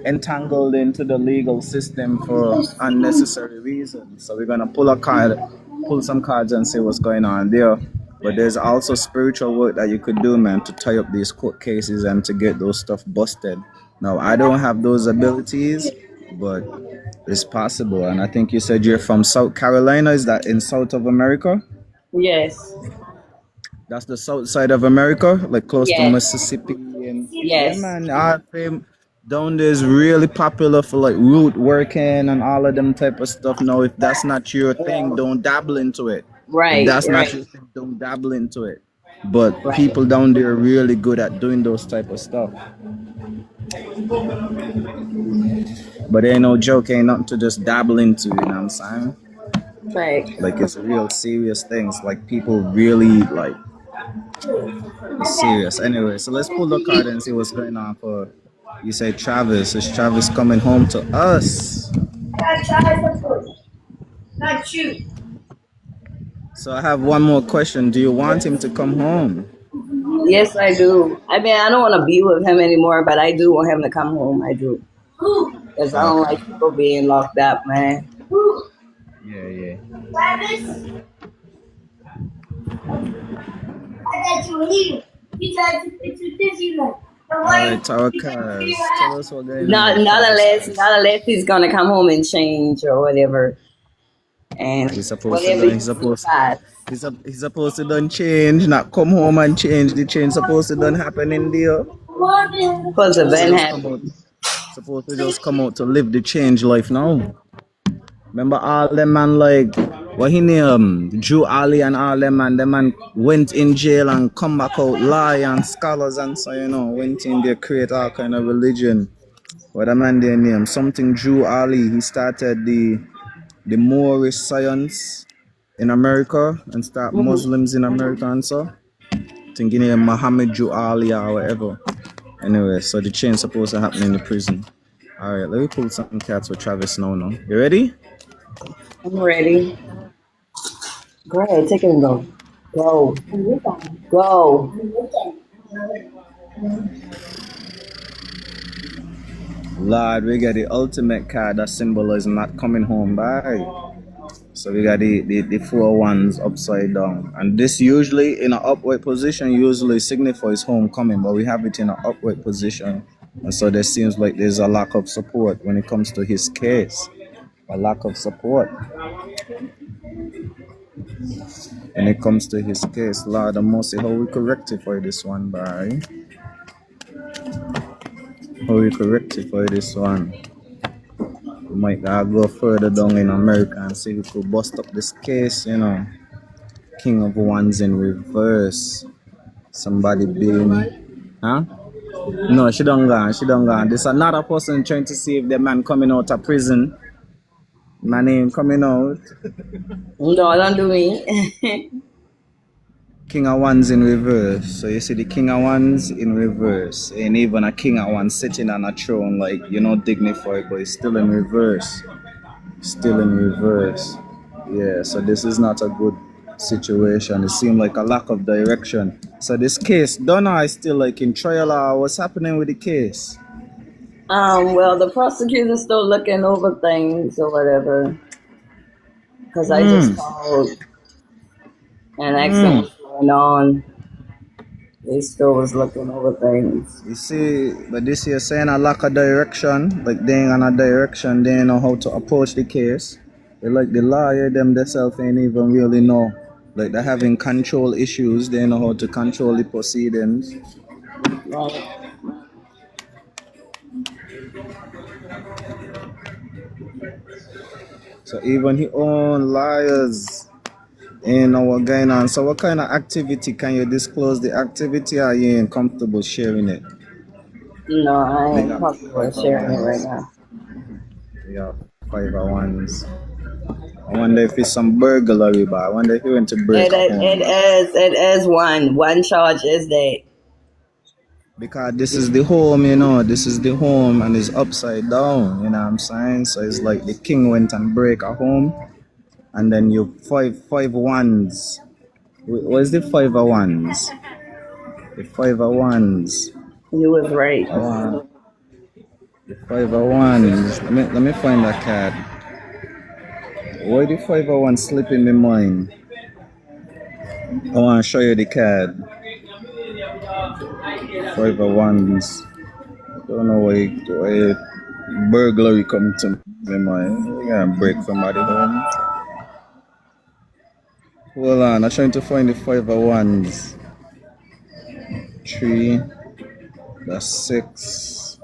entangled into the legal system for unnecessary reasons. So we're gonna pull some cards and see what's going on there. But there's also spiritual work that you could do, man, to tie up these court cases and to get those stuff busted. Now, I don't have those abilities, but it's possible. And I think you said you're from South Carolina. Is that in South of America? Yes. That's the south side of America, like close to Yes. Mississippi. And yeah, Yes. man, our fame down there is really popular for like root working and all of them type of stuff. Now, if that's not your thing, Yeah. don't dabble into it. If Right. that's not Right. your thing, don't dabble into it. But Right. people down there are really good at doing those type of stuff. But ain't no joke, ain't nothing to just dabble into, you know what I'm saying? Right. Like it's real serious things. Like people really like it's serious. Anyway, so let's pull the card and see what's going on for you say Travis. Is Travis coming home to us? Not you. So I have one more question. Do you want him to come home? Yes, I do. I mean, I don't want to be with him anymore, but I do want him to come home. I do. Because I don't Okay. like people being locked up, man. Yeah, yeah. Travis, I got you leaving. You tried to fix it this evening. All right, Tower Cars. Tell us what's going on Not, with not Travis unless, first. not unless he's gonna come home and change or whatever, and He's supposed to whatever done. he decides. He's supposed to done change, not come home and change. The change supposed to done happen in there. Because of Supposed to Ben just come out. happen. Supposed to just come out to live the change life now. Remember all them man like what he name Drew Ali and all them man went in jail and come back out lie and scholars and so you know went in there create all kind of religion. What a man their name something Drew Ali. He started the Moorish science in America and start Mhm. Muslims in America and so. Thinking name Muhammad Drew Ali or whatever. Anyway, so the change supposed to happen in the prison. Alright, let me pull some cats with Travis now. You ready? I'm ready. Go ahead, take it and go. Go. Go. Lord, we got the ultimate card that symbolizes not coming home by. So we got the four ones upside down. And this usually in an upward position usually signifies homecoming, but we have it in an upward position. And so there seems like there's a lack of support when it comes to his case. A lack of support when it comes to his case. Lord, I must say how we could rectify this one, by. How we could rectify this one. We might go further down in America and see if we could bust up this case, you know. King of Wands in reverse. Somebody being, huh? No, she don't gone. She don't gone. There's another person trying to see if the man coming out of prison. My name coming out. No, don't do me. King of Wands in reverse. So you see the King of Wands in reverse. Ain't even a King of Wands sitting on a throne like, you know, dignified, but it's still in reverse. Still in reverse. Yeah, so this is not a good situation. It seemed like a lack of direction. So this case, Donna is still like in trial. What's happening with the case? Well, the prosecutor's still looking over things or whatever. Because I just Mm. called and asked them Mm. what's going on. They still was looking over things. You see, but this here saying a lack of direction, like they ain't on a direction, they ain't know how to approach the case. They like the lawyer them themselves ain't even really know. Like they're having control issues, they know how to control the proceedings. Right. So even his own lawyers ain't know what going on. So what kind of activity can you disclose the activity or you ain't comfortable sharing it? No, I They ain't got comfortable 5 of sharing it right wands. now. Yeah, 5 of wands. I wonder if it's some burglary, but I wonder if he went to break It, a it, home. it is one charge is that. Because this is the home, you know, this is the home and it's upside down, you know what I'm saying? So it's like the king went and break a home and then you five wands. What's the 5 of wands? The 5 of wands. You was right. The 5 of wands. Let me find that card. Why the 5 of wands slip in my mind? I want to show you the card. 5 of wands. Don't know why. burglary come to me, man. You gonna break somebody home. Hold on, I'm trying to find the 5 of 1s. 3, that's 6.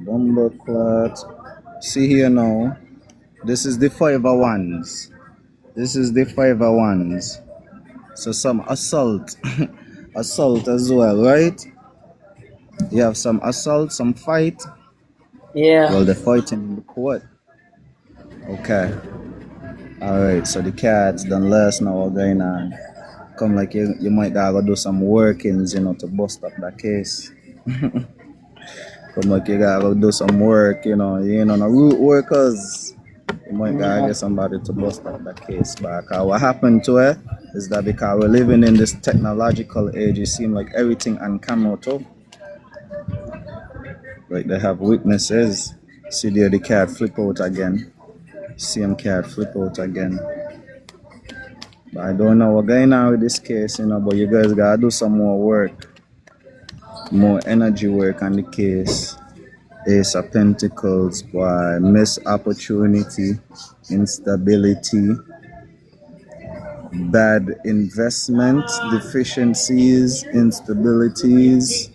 Bomber clot. See here now. This is the 5 of 1s. This is the 5 of 1s. So some assault. Assault as well, right? You have some assault, some fight. Yeah. Well, they're fighting in the court. Okay. Alright, so the cats done last now what's going on. Come like you might gotta do some workings, to bust up that case. Come like you gotta do some work, you ain't on a root workers. You might gotta get somebody to bust up that case back. What happened to it is that because we're living in this technological age, it seems like everything on camera too. Like they have witnesses. See there the cat flip out again. Same cat flip out again. But I don't know what's going on with this case, but you guys gotta do some more work. More energy work on the case. Ace of Pentacles, boy, missed opportunity, instability, bad investment, deficiencies, instabilities,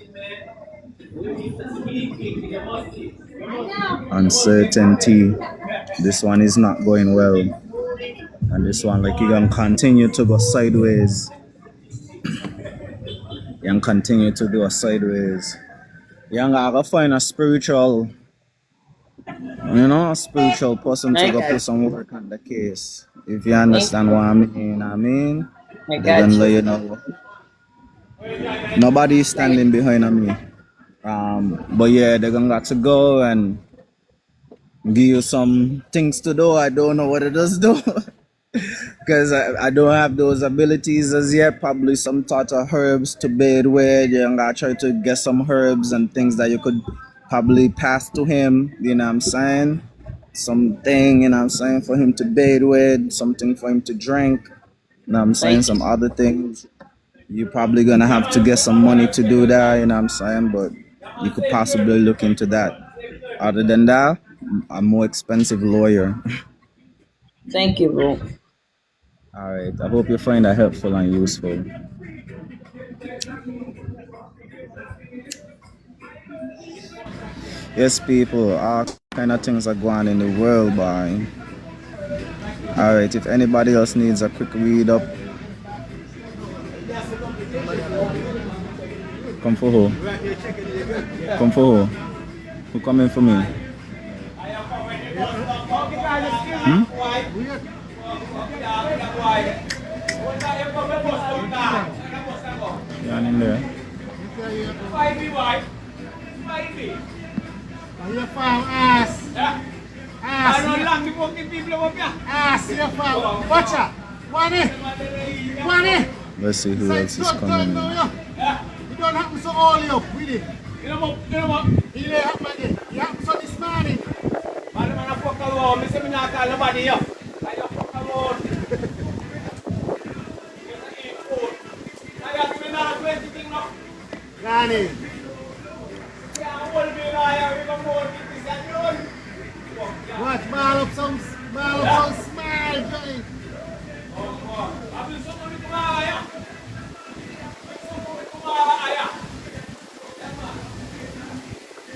uncertainty. This one is not going well. And this one, like, you're gonna continue to go sideways. You're gonna continue to go sideways. You're gonna find a spiritual person to go put some work on the case. If you understand what I mean, they're gonna let you know. Nobody is standing behind me. But yeah, they're gonna got to go and give you some things to do. I don't know what it does though. Because I don't have those abilities as yet. Probably some sort of herbs to bed with. You're gonna try to get some herbs and things that you could probably pass to him, you know what I'm saying? Something, for him to bathe with, something for him to drink, you know what I'm saying? Some other things. You're probably gonna have to get some money to do that, you know what I'm saying? But you could possibly look into that. Other than that, a more expensive lawyer. Thank you, bro. Alright, I hope you find that helpful and useful. Yes, people, all kind of things are going on in the world, boy. Alright, if anybody else needs a quick read up, come for who? Come for who? Who coming for me? You in there? Your farm ass. Ass. Ass, your farm. Watch out. Money. Let's see who else is coming in. You don't happen to all you up with it. You know what? He didn't happen again. He happened to this morning. Man, I fuck around. I say me not call nobody up. I just fuck around. I got to be not do anything now. Granny. Watch, ball up some smile, guys.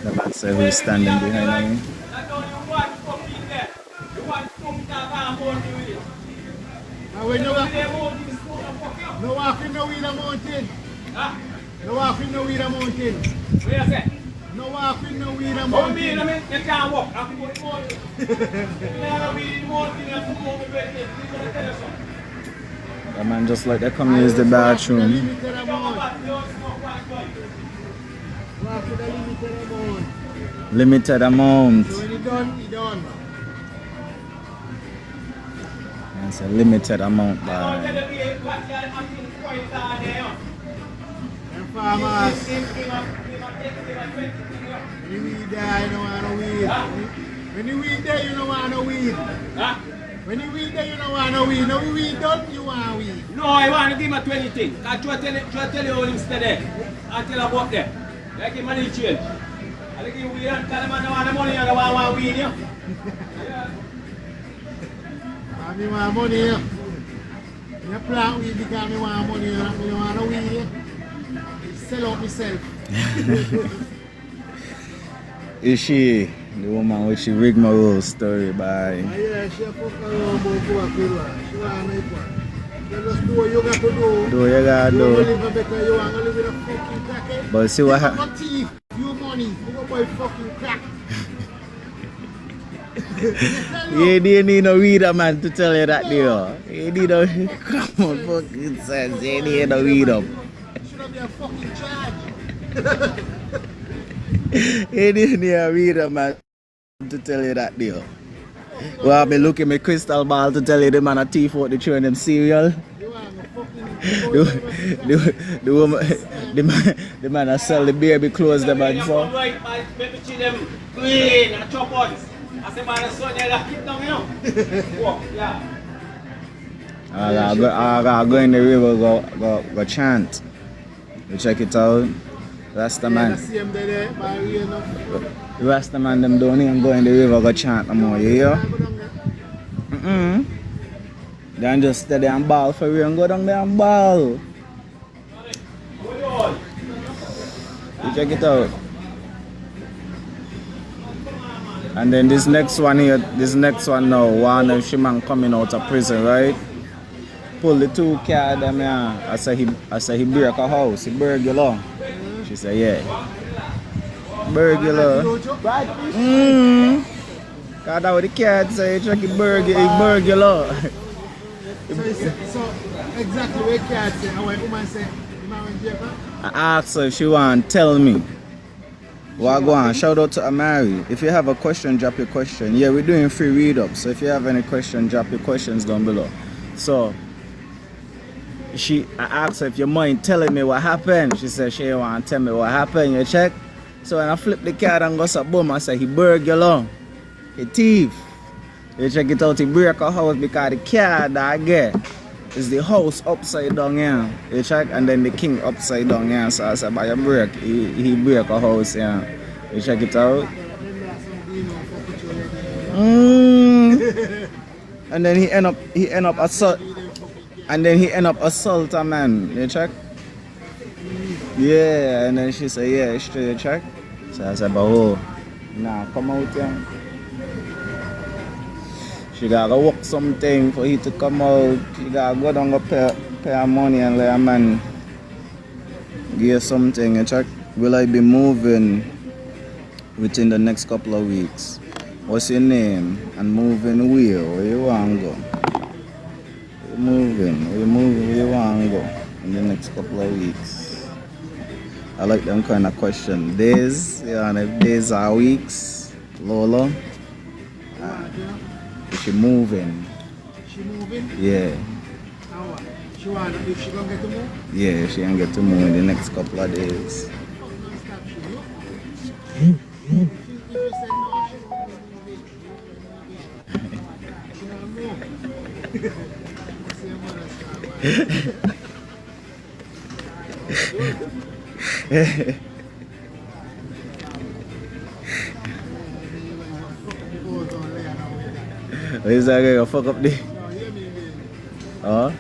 The man said who's standing behind me. Now when no walking no weed a mountain. No walking no weed a mountain. What you say? No walking no weed a mountain. You can't walk. I can go to the mountain. The man just like they come use the bathroom. Limited amount. So when he done. It's a limited amount, by farmers. When the weed there, you don't want no weed. When the weed there, you don't want no weed. When you weed there, you don't want no weed. No weed done, you want weed. No, I want to give him a 20 thing. I try to tell you all him stay there. I tell him about there. Like him money change. I give him weed and tell him I don't want the money and I want weed, you. I want money, you. You plant weed because I want money, you. I don't want no weed, you. Sell out myself. Is she the woman with she rigmarole story by? Yeah, she fuck around about she want make one. You just do what you got to do. Do what you gotta You do. want to live better, you want to live with a fucking crackhead. But see what You happened. got teeth, you money, you go buy fucking crack. You didn't need no weed man to tell you that deal. You need no come on fucking sense. You need no weed up. Should have been a fucking charge. You didn't need a weed man to tell you that deal. Well, I've been looking at my crystal ball to tell you the man a thief out the chewing them cereal. You want a fucking... The man that sell the baby clothes the man for. Right, man, make me see them clean and chop buns. I say, man, the son, you got keep down, you know. Walk, yeah. I gotta go in the river, go chant. You check it out. Rasta man. The Rasta man them don't even go in the river, go chant no more, you hear? Then just stay there and ball for real and go down there and ball. You check it out. And then this next one here, now, one of Shiman coming out of prison, right? Pull the two car them here. I say he break a house, he burglar. She said, yeah. Burglar. Cause that what the cat say, check it burglar. So, exactly what cat say, and when woman say, you man went jail, huh? I asked her if she want to tell me. Well, go on. Shout out to Amari. If you have a question, drop your question. Yeah, we're doing free read up. So if you have any question, drop your questions down below. So I asked her if you mind telling me what happened. She said she want to tell me what happened. You check. So when I flip the card and go to boom, I say he burglar. He thief. You check it out. He break a house because the card that I get is the house upside down here. You check, and then the king upside down here. So I said by a break, he break a house here. You check it out. And then he end up assault. And then he end up assault a man. You check? Yeah, and then she said, yeah, it's true, you check? So I said, but oh, nah, come out here. She gotta work something for he to come out. She gotta go down and pay her money and let a man give her something. You check? Will I be moving within the next couple of weeks? What's your name? And moving where you want to go? Where you moving where you want to go in the next couple of weeks? I like them kind of questions. Days, yeah, and if days are weeks, Lola. Is she moving? She moving? Yeah. How? She want if she gonna get to move? Yeah, she can get to move in the next couple of days. If you said no, she won't move. She won't move. Say your mother start. Is that gonna fuck up the? No, hear me, man. Huh?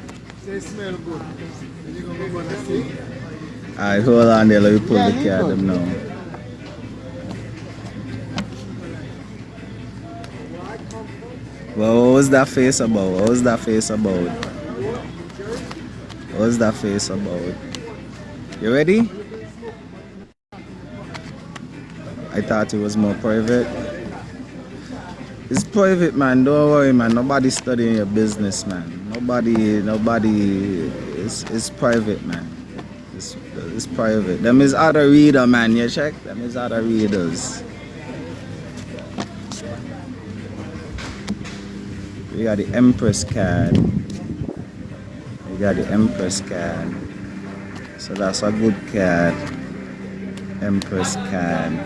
Say smell good. You gonna go and see? Alright, hold on there, let me pull the cat them now. Well, what was that face about? What was that face about? What was that face about? You ready? I thought it was more private. It's private, man. Don't worry, man. Nobody's studying your business, man. Nobody. It's private, man. It's private. Them is other reader, man. You check. Them is other readers. We got the Empress card. We got the Empress card. So that's a good card. Empress card.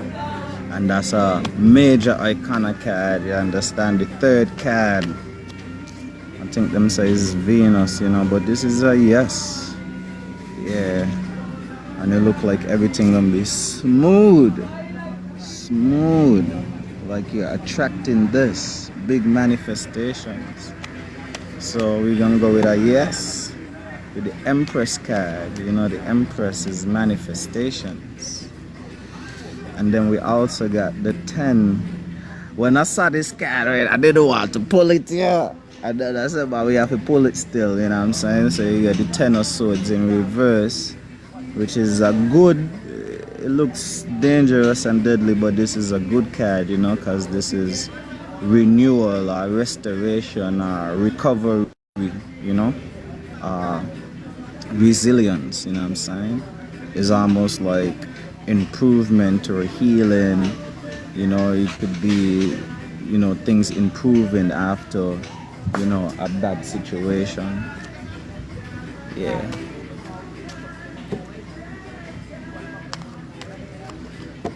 And that's a major icona card, you understand? The third card I think them say it's Venus, you know, but this is a yes. Yeah. And it look like everything gonna be smooth. Smooth. Like you're attracting this. Big manifestations. So we're gonna go with a yes. With the Empress card. You know, the Empress is manifestations. And then we also got the 10. When I saw this card, right, I didn't want to pull it here. And then I said, but we have to pull it still, you know what I'm saying? So you got the 10 of swords in reverse, which is a good, it looks dangerous and deadly, but this is a good card, you know, because this is renewal or restoration or recovery, you know, resilience, you know what I'm saying? It's almost like improvement or healing, you know, it could be, you know, things improving after, you know, a bad situation. Yeah.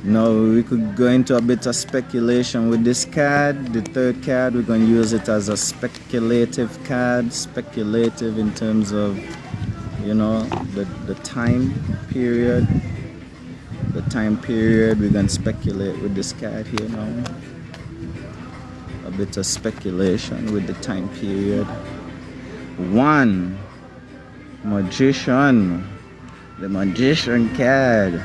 Now we could go into a bit of speculation with this card. The third card, we're going to use it as a speculative card. Speculative in terms of, you know, the time period. The time period, we're going to speculate with this card here now. A bit of speculation with the time period. 1. Magician. The Magician card.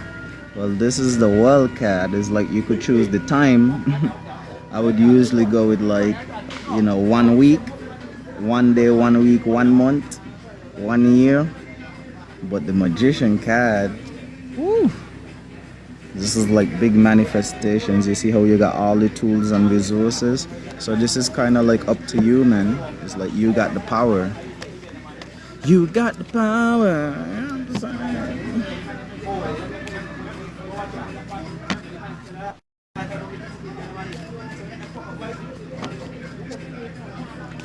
Well, this is the world card. It's like you could choose the time. I would usually go with like, you know, 1 week, 1 day, 1 week, 1 month, 1 year. But the Magician card, woo, this is like big manifestations. You see how you got all the tools and resources. So this is kind of like up to you, man. It's like you got the power. You got the power.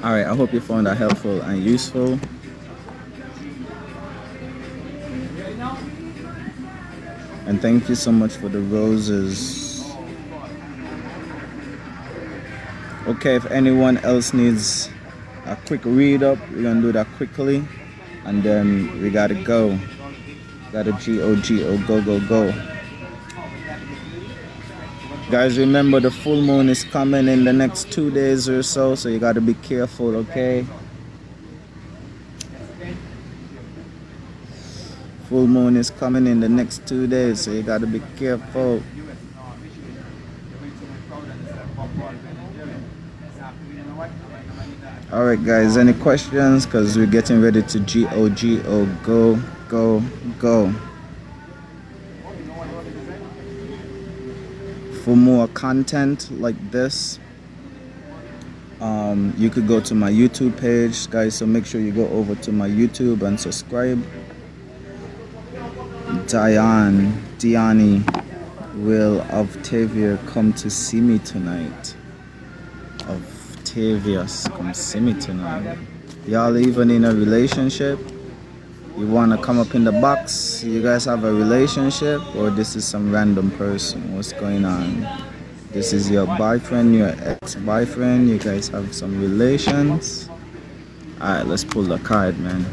Alright, I hope you found that helpful and useful. And thank you so much for the roses. Okay, if anyone else needs a quick read up, we're gonna do that quickly. And then we gotta go. Gotta go. Guys, remember the full moon is coming in the next 2 days or so, so you gotta be careful, okay? Full moon is coming in the next 2 days, so you gotta be careful. Alright guys, any questions? Because we're getting ready to go. For more content like this, you could go to my YouTube page, guys, so make sure you go over to my YouTube and subscribe. Diani, will Octavia come to see me tonight? Octavius, come see me tonight. Y'all even in a relationship? You want to come up in the box? You guys have a relationship, or this is some random person? What's going on? This is your boyfriend, your ex-boyfriend? You guys have some relations? Alright, let's pull the card, man.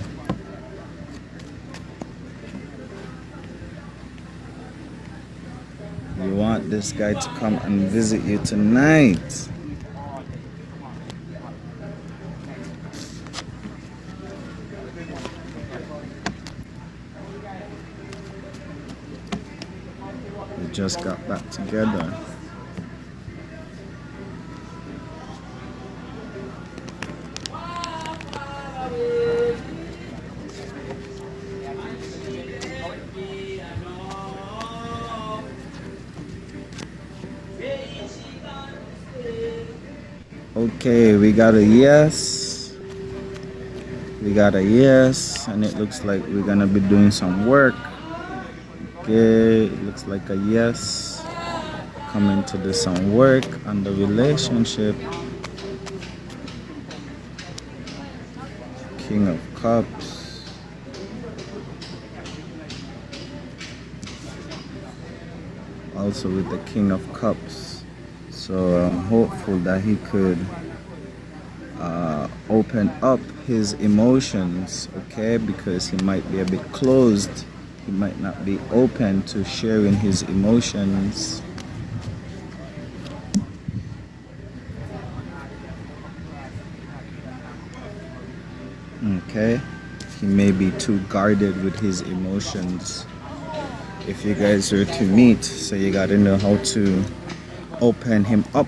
You want this guy to come and visit you tonight. We just got back together. Okay, we got a yes. We got a yes, and it looks like we're gonna be doing some work. Okay, it looks like a yes. Coming to do some work on the relationship. King of Cups. Also with the King of Cups. So I'm hopeful that he could open up his emotions, okay? Because he might be a bit closed. He might not be open to sharing his emotions. Okay? He may be too guarded with his emotions. If you guys were to meet, so you gotta know how to open him up.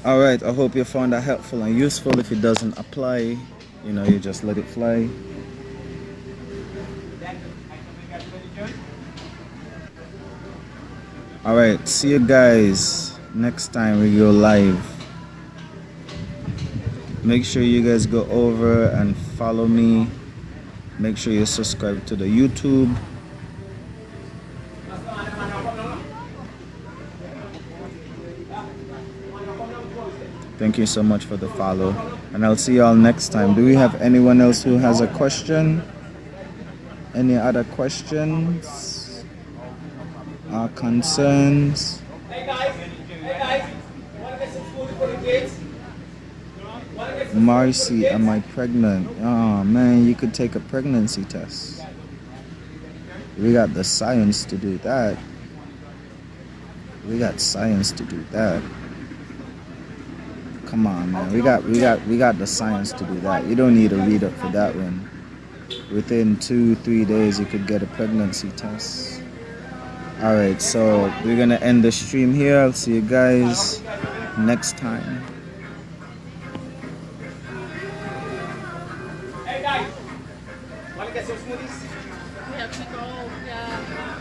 Alright, I hope you found that helpful and useful. If it doesn't apply, you know, you just let it fly. Alright, see you guys next time we go live. Make sure you guys go over and follow me. Make sure you subscribe to the YouTube. Thank you so much for the follow. And I'll see y'all next time. Do we have anyone else who has a question? Any other questions? Or concerns? Hey guys, wanna get some food for the kids? Marcy, am I pregnant? Oh man, you could take a pregnancy test. We got the science to do that. We got science to do that. Come on, man. We got the science to do that. You don't need to read up for that one. Within 2-3 days, you could get a pregnancy test. All right, so we're gonna end the stream here. I'll see you guys next time. Hey guys, wanna get some smoothies? We have to go, yeah.